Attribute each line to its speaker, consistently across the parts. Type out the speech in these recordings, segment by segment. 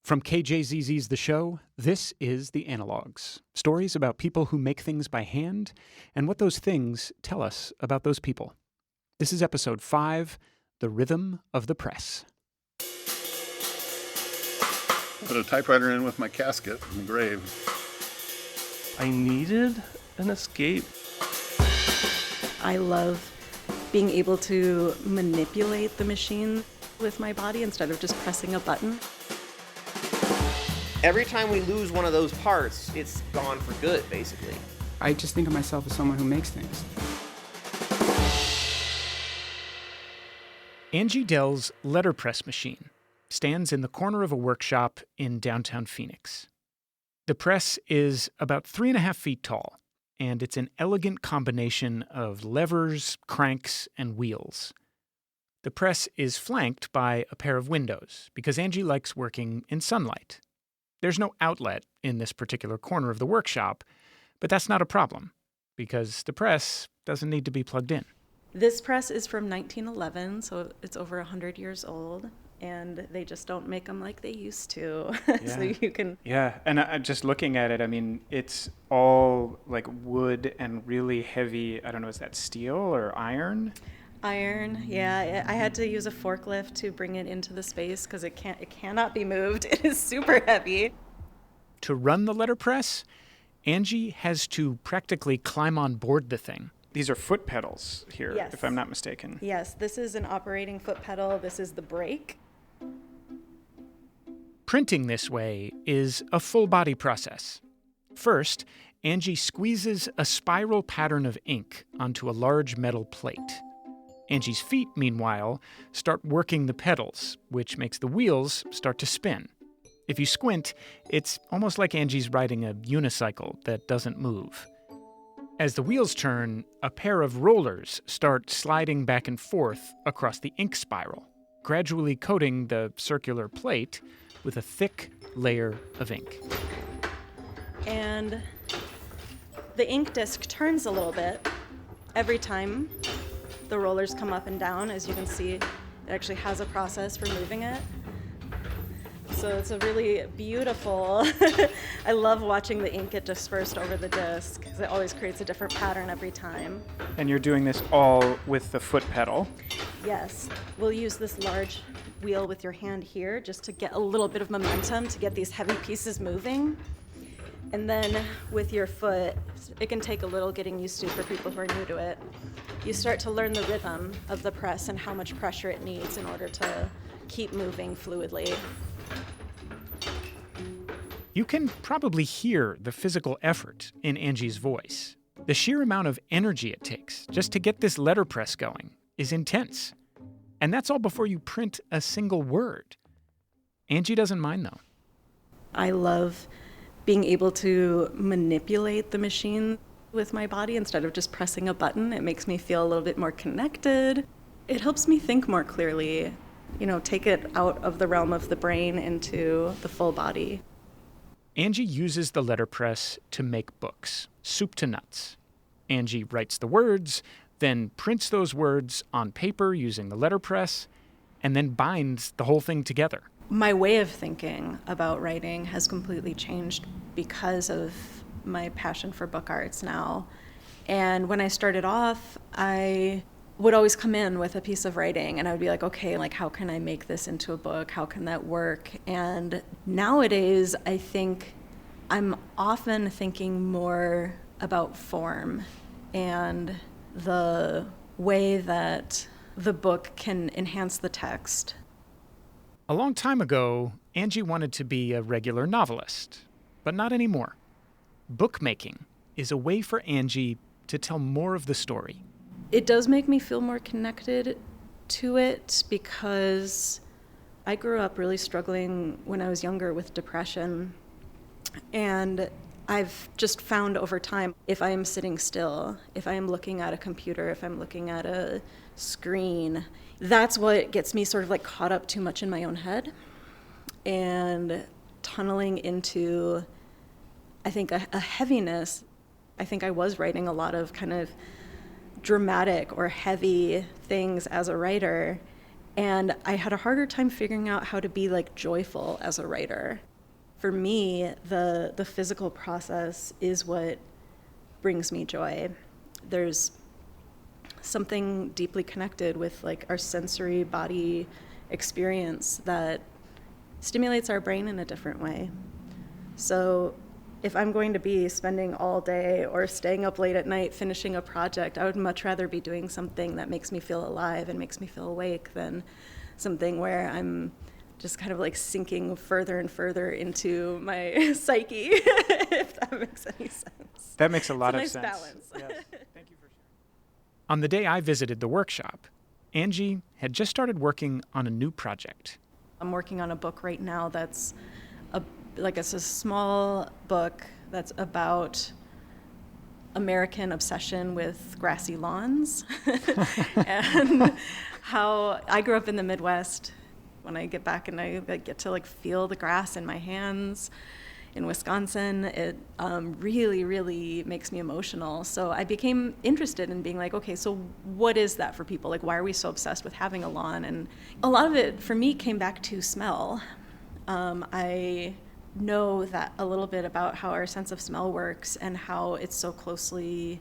Speaker 1: From KJZZ's The Show, this is The Analogs. Stories about people who make things by hand and what those things tell us about those people. This is episode 5, The Rhythm of the Press.
Speaker 2: Put a typewriter in with my casket in the grave.
Speaker 3: I needed an escape.
Speaker 4: I love being able to manipulate the machine with my body instead of just pressing a button.
Speaker 5: Every time we lose one of those parts, it's gone for good, basically.
Speaker 6: I just think of myself as someone who makes things.
Speaker 1: Angie Dell's letterpress machine stands in the corner of a workshop in downtown Phoenix. The press is about 3.5 feet tall, and it's an elegant combination of levers, cranks, and wheels. The press is flanked by a pair of windows because Angie likes working in sunlight. There's no outlet in this particular corner of the workshop, but that's not a problem because the press doesn't need to be plugged in.
Speaker 4: This press is from 1911, so it's over 100 years old, and they just don't make them like they used to. So you can...
Speaker 1: Yeah, and just looking at it, I mean, it's all like wood and really heavy, I don't know, is that steel or iron?
Speaker 4: Iron, yeah. I had to use a forklift to bring it into the space because it cannot be moved. It is super heavy.
Speaker 1: To run the letterpress, Angie has to practically climb on board the thing. These are foot pedals here,
Speaker 4: Yes.
Speaker 1: if I'm not mistaken.
Speaker 4: Yes, this is an operating foot pedal. This is the brake.
Speaker 1: Printing this way is a full body process. First, Angie squeezes a spiral pattern of ink onto a large metal plate. Angie's feet, meanwhile, start working the pedals, which makes the wheels start to spin. If you squint, it's almost like Angie's riding a unicycle that doesn't move. As the wheels turn, a pair of rollers start sliding back and forth across the ink spiral, gradually coating the circular plate with a thick layer of ink.
Speaker 4: And the ink disc turns a little bit every time the rollers come up and down. As you can see, it actually has a process for moving it. So it's a really beautiful, I love watching the ink get dispersed over the disc because it always creates a different pattern every time.
Speaker 1: And you're doing this all with the foot pedal.
Speaker 4: Yes, we'll use this large wheel with your hand here just to get a little bit of momentum to get these heavy pieces moving. And then with your foot, it can take a little getting used to for people who are new to it. You start to learn the rhythm of the press and how much pressure it needs in order to keep moving fluidly.
Speaker 1: You can probably hear the physical effort in Angie's voice. The sheer amount of energy it takes just to get this letterpress going is intense. And that's all before you print a single word. Angie doesn't mind, though.
Speaker 4: I love being able to manipulate the machine with my body instead of just pressing a button. It makes me feel a little bit more connected. It helps me think more clearly, take it out of the realm of the brain into the full body.
Speaker 1: Angie uses the letterpress to make books, soup to nuts. Angie writes the words, then prints those words on paper using the letterpress, and then binds the whole thing together.
Speaker 4: My way of thinking about writing has completely changed because of my passion for book arts now. And when I started off, I would always come in with a piece of writing and I would be like, okay, how can I make this into a book? How can that work? And nowadays, I think I'm often thinking more about form and the way that the book can enhance the text.
Speaker 1: A long time ago, Angie wanted to be a regular novelist, but not anymore. Bookmaking is a way for Angie to tell more of the story.
Speaker 4: It does make me feel more connected to it because I grew up really struggling when I was younger with depression. And I've just found over time, if I am sitting still, if I am looking at a computer, if I'm looking at a screen, that's what gets me sort of caught up too much in my own head and tunneling into, I think, a heaviness. I think I was writing a lot of kind of dramatic or heavy things as a writer, And I had a harder time figuring out how to be like joyful as a writer. For me, the physical process is what brings me joy. There's something deeply connected with like our sensory body experience that stimulates our brain in a different way. So if I'm going to be spending all day or staying up late at night finishing a project, I would much rather be doing something that makes me feel alive and makes me feel awake than something where I'm just kind of like sinking further and further into my psyche, if that makes any sense.
Speaker 1: That makes a lot of
Speaker 4: nice
Speaker 1: sense.
Speaker 4: Balance.
Speaker 1: Yes. Thank you for sharing. On the day I visited the workshop, Angie had just started working on a new project.
Speaker 4: I'm working on a book right now that's it's a small book that's about American obsession with grassy lawns and how I grew up in the Midwest. When I get back and I get to like feel the grass in my hands in Wisconsin, it really, really makes me emotional. So I became interested in being like, okay, so what is that for people? Like, why are we so obsessed with having a lawn? And a lot of it for me came back to smell. I know that a little bit about how our sense of smell works and how it's so closely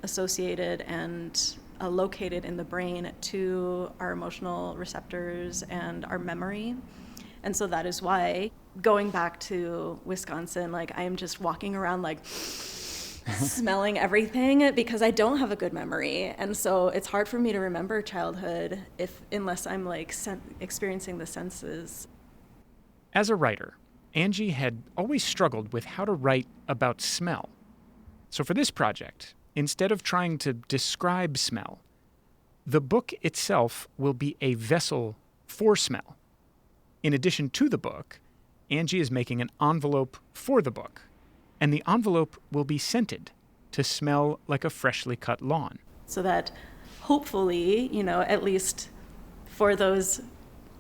Speaker 4: associated and located in the brain to our emotional receptors and our memory. And so that is why going back to Wisconsin, like I am just walking around like smelling everything because I don't have a good memory. And so it's hard for me to remember childhood unless I'm like experiencing the senses.
Speaker 1: As a writer, Angie had always struggled with how to write about smell. So for this project, instead of trying to describe smell, the book itself will be a vessel for smell. In addition to the book, Angie is making an envelope for the book, and the envelope will be scented to smell like a freshly cut lawn.
Speaker 4: So that hopefully, at least for those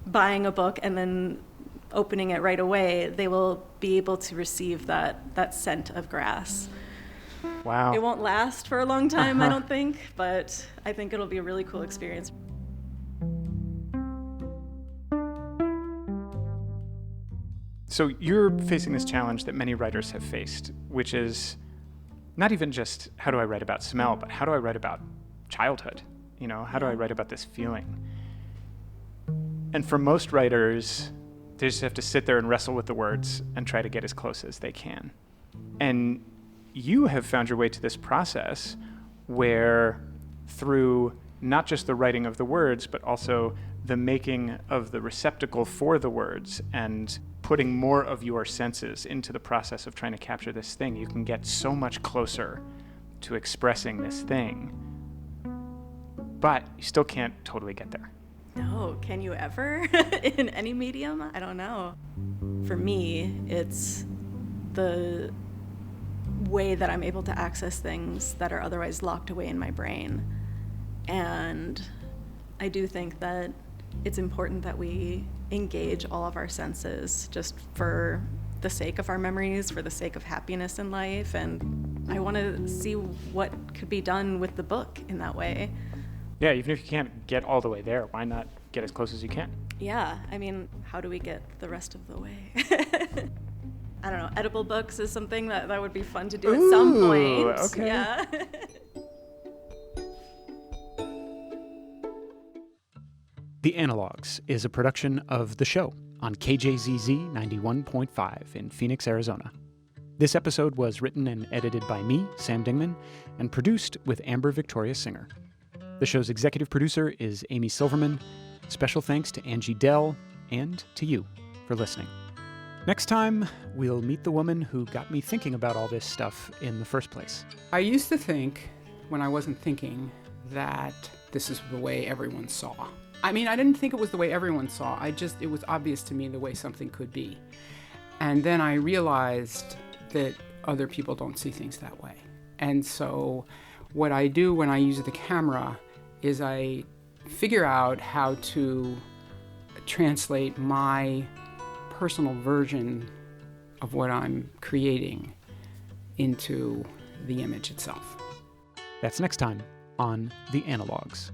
Speaker 4: buying a book and then opening it right away, they will be able to receive that scent of grass.
Speaker 1: Wow.
Speaker 4: It won't last for a long time, I don't think, but I think it'll be a really cool experience.
Speaker 1: So you're facing this challenge that many writers have faced, which is not even just how do I write about smell, but how do I write about childhood? How do I write about this feeling? And for most writers, they just have to sit there and wrestle with the words and try to get as close as they can. And you have found your way to this process where through not just the writing of the words, but also the making of the receptacle for the words and putting more of your senses into the process of trying to capture this thing, you can get so much closer to expressing this thing. But you still can't totally get there.
Speaker 4: No, can you ever in any medium? I don't know. For me, it's the way that I'm able to access things that are otherwise locked away in my brain. And I do think that it's important that we engage all of our senses just for the sake of our memories, for the sake of happiness in life. And I want to see what could be done with the book in that way.
Speaker 1: Yeah, even if you can't get all the way there, why not get as close as you can?
Speaker 4: Yeah, I mean, how do we get the rest of the way? I don't know, edible books is something that would be fun to do at some point.
Speaker 1: Okay.
Speaker 4: Yeah.
Speaker 1: The Analogs is a production of The Show on KJZZ 91.5 in Phoenix, Arizona. This episode was written and edited by me, Sam Dingman, and produced with Amber Victoria Singer. The show's executive producer is Amy Silverman. Special thanks to Angie Dell and to you for listening. Next time, we'll meet the woman who got me thinking about all this stuff in the first place.
Speaker 6: I used to think, when I wasn't thinking, that this is the way everyone saw. I mean, I didn't think it was the way everyone saw. It was obvious to me the way something could be. And then I realized that other people don't see things that way. And so what I do when I use the camera is I figure out how to translate my personal version of what I'm creating into the image itself.
Speaker 1: That's next time on The Analogs.